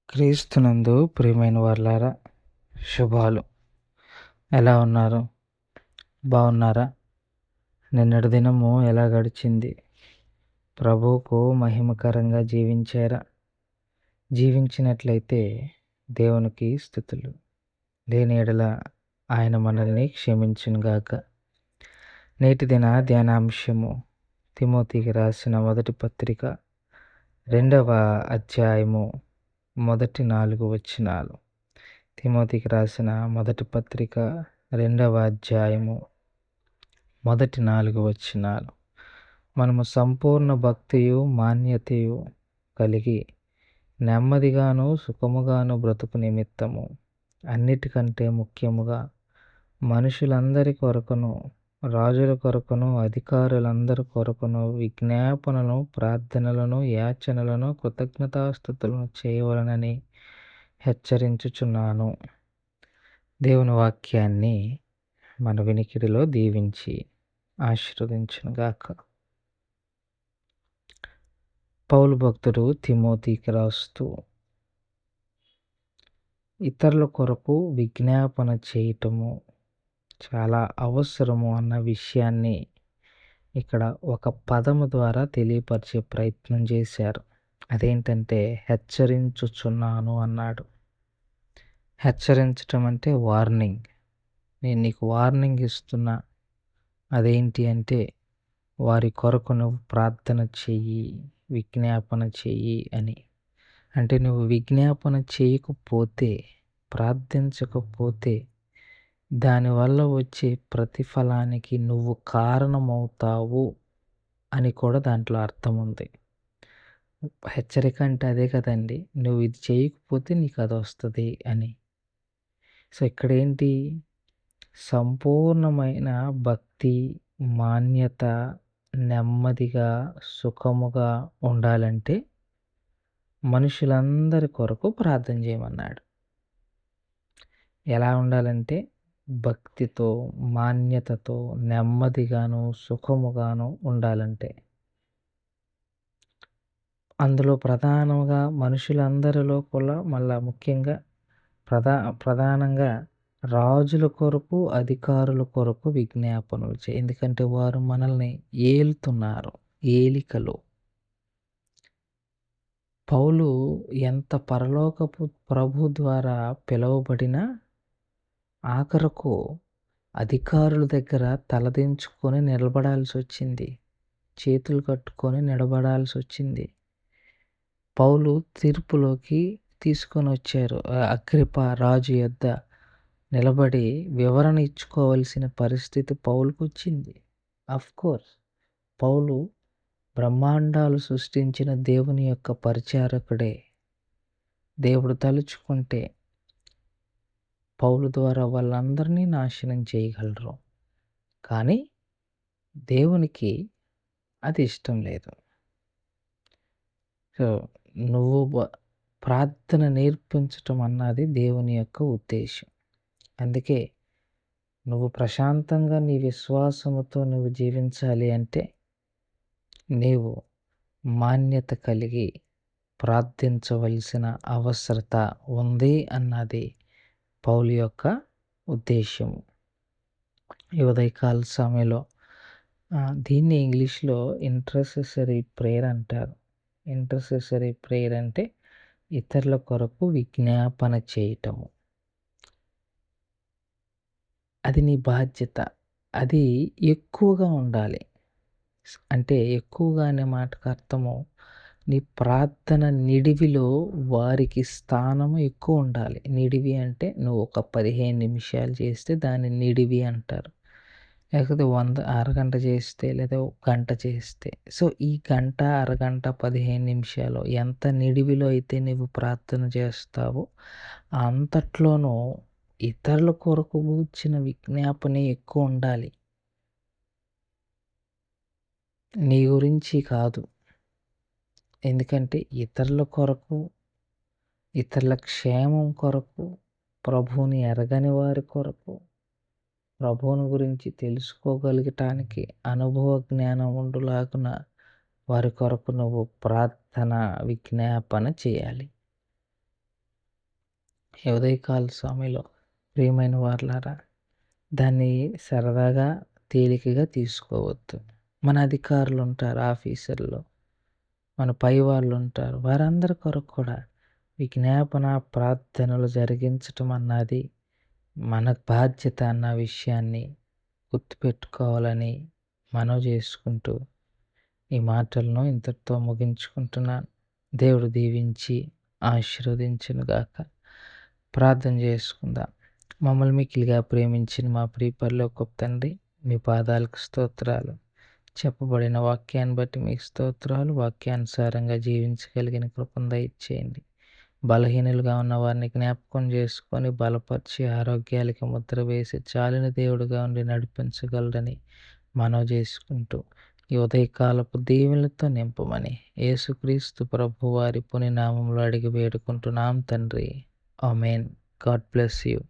క్రీస్తునందు ప్రియమైన వారలారా, శుభాలు. ఎలా ఉన్నారు? బాగున్నారా? నిన్నటి దినము ఎలా గడిచింది? ప్రభువుకు మహిమకరంగా జీవించారా? జీవించినట్లయితే దేవునికి స్తుతులు. లేని యెడల ఆయన మనల్ని క్షమించునుగాక. నేటి దిన ధ్యానాంశము తిమోతికి రాసిన మొదటి పత్రిక 2వ అధ్యాయము మొదటి 4 వచనాలు. తిమోతికి రాసిన మొదటి పత్రిక 2వ అధ్యాయము మొదటి 4 వచనాలు. మనము సంపూర్ణ భక్తియు మాన్యతయు కలిగి నెమ్మదిగాను సుఖముగాను బ్రతుకు నిమిత్తము అన్నిటికంటే ముఖ్యముగా మనుషులందరి కొరకును రాజుల కొరకును అధికారులందరి కొరకును విజ్ఞాపనలను ప్రార్థనలను యాచనలను కృతజ్ఞతాస్తుతులను చేయవలనని హెచ్చరించుచున్నాను. దేవుని వాక్యాన్ని మన వినికిడిలో దీవించి ఆశీర్వదించునుగాక. పౌలు భక్తుడు తిమోతికి రాస్తూ ఇతరుల కొరకు విజ్ఞాపన చేయటము చాలా అవసరము అన్న విషయాన్ని ఇక్కడ ఒక పదము ద్వారా తెలియపరిచే ప్రయత్నం చేశారు. అదేంటంటే హెచ్చరించుచున్నాను అన్నాడు. హెచ్చరించటం అంటే వార్నింగ్. నేను నీకు వార్నింగ్ ఇస్తున్నా. అదేంటి అంటే వారి కొరకు నువ్వు ప్రార్థన చెయ్యి, విజ్ఞాపన చెయ్యి అని. అంటే నువ్వు విజ్ఞాపన చేయకపోతే, ప్రార్థించకపోతే దానివల్ల వచ్చే ప్రతిఫలానికి నువ్వు కారణమవుతావు అని కూడా దాంట్లో అర్థం ఉంది. హెచ్చరిక అంటే అదే కదండి. నువ్వు ఇది చేయకపోతే నీకు అది వస్తుంది అని. సో ఇక్కడేంటి, సంపూర్ణమైన భక్తి, మాన్యత, నెమ్మదిగా సుఖముగా ఉండాలంటే మనుషులందరి కొరకు ప్రార్థన చేయమన్నాడు. ఎలా ఉండాలంటే భక్తితో, మాన్యతతో, నెమ్మదిగాను సుఖముగాను ఉండాలంటే అందులో ప్రధానంగా మనుషులందరిలో కూడా మళ్ళా ముఖ్యంగా ప్రధానంగా రాజుల కొరకు అధికారుల కొరకు విజ్ఞాపనలు చేయి. ఎందుకంటే వారు మనల్ని ఏలుతున్నారు, ఏలికలు. పౌలు ఎంత పరలోకపు ప్రభు ద్వారా పిలువబడినా ఆఖరకు అధికారుల దగ్గర తలదించుకొని నిలబడాల్సి వచ్చింది, చేతులు కట్టుకొని నిలబడాల్సి వచ్చింది. పౌలు తీర్పులోకి తీసుకొని వచ్చారు. అగ్రిప్ప రాజు యొద్ద నిలబడి వివరణ ఇచ్చుకోవలసిన పరిస్థితి పౌలుకు వచ్చింది. కోర్స్ పౌలు బ్రహ్మాండాలు సృష్టించిన దేవుని యొక్క పరిచారకుడే. దేవుడు తలుచుకుంటే పౌలు ద్వారా వాళ్ళందరినీ నాశనం చేయగలరు. కానీ దేవునికి అది ఇష్టం లేదు. సో నువ్వు ప్రార్థన నేర్పించటం అన్నది దేవుని యొక్క ఉద్దేశం. అందుకే నువ్వు ప్రశాంతంగా నీ విశ్వాసముతో నువ్వు జీవించాలి అంటే నీవు మాన్యత కలిగి ప్రార్థించవలసిన అవసరత ఉంది అన్నది పౌలు యొక్క ఉద్దేశము. ఈ ఉదయకాల సమయంలో దీన్ని ఇంగ్లీష్లో ఇంటర్సెసరీ ప్రేయర్ అంటారు. ఇంటర్సెసరీ ప్రేయర్ అంటే ఇతరుల కొరకు విజ్ఞాపన చేయటము. అది నీ బాధ్యత. అది ఎక్కువగా ఉండాలి. అంటే ఎక్కువగా అనే మాటకు అర్థము, నీ ప్రార్థన నిడివిలో వారికి స్థానము ఎక్కువ ఉండాలి. నిడివి అంటే నువ్వు ఒక 15 నిమిషాలు చేస్తే దాన్ని నిడివి అంటారు. లేకపోతే అరగంట చేస్తే లేదా ఒక గంట చేస్తే. సో ఈ గంట, అరగంట, 15 నిమిషాలు ఎంత నిడివిలో అయితే నువ్వు ప్రార్థన చేస్తావో అంతట్లోనూ ఇతరుల కొరకు కూర్చిన విజ్ఞాపనే ఎక్కువ ఉండాలి, నీ గురించి కాదు. ఎందుకంటే ఇతరుల కొరకు, ఇతరుల క్షేమం కొరకు, ప్రభువుని ఎరగని వారి కొరకు, ప్రభువుని గురించి తెలుసుకోగలగటానికి అనుభవ జ్ఞానం ఉండులాగున వారి కొరకు నువ్వు ప్రార్థన విజ్ఞాపన చేయాలి. ఈ ఉదయకాల సమయంలో ప్రియమైన వారలారా, దాన్ని సరదాగా, తేలికగా తీసుకోవద్దు. మన అధికారులుంటారు ఆఫీసుల్లో, మన పై వాళ్ళుంటారు. వారందరి కొరకు కూడా విజ్ఞాపన ప్రార్థనలు జరిగించటం అన్నది మన బాధ్యత అన్న విషయాన్ని గుర్తుపెట్టుకోవాలని మనవి చేసుకుంటూ ఈ మాటలను ఇంతటితో ముగించుకుంటున్నాను. దేవుడు దీవించి ఆశీర్వదించునుగాక. ప్రార్థన చేసుకుందాం. మమ్మల్ని మిక్కిలిగా ప్రేమించిన మా ప్రియ పరలోకపు తండ్రి, మీ పాదాలకు స్తోత్రాలు. చెప్పబడిన వాక్యాన్ని బట్టి మీకు స్తోత్రాలు. వాక్యానుసారంగా జీవించగలిగిన కృపను దయచేయండి. బలహీనులుగా ఉన్న వారిని జ్ఞాపకం చేసుకొని బలపరిచి ఆరోగ్యాలకి ముద్ర వేసి చాలిన దేవుడుగా ఉండి నడిపించగలరని మనవి చేసుకుంటూ ఈ ఉదయకాలపు దీవెనలతో నింపమని యేసుక్రీస్తు ప్రభువారి పుణ్యనామములో అడిగి వేడుకుంటున్నాం తండ్రి. ఆమేన్. God bless you.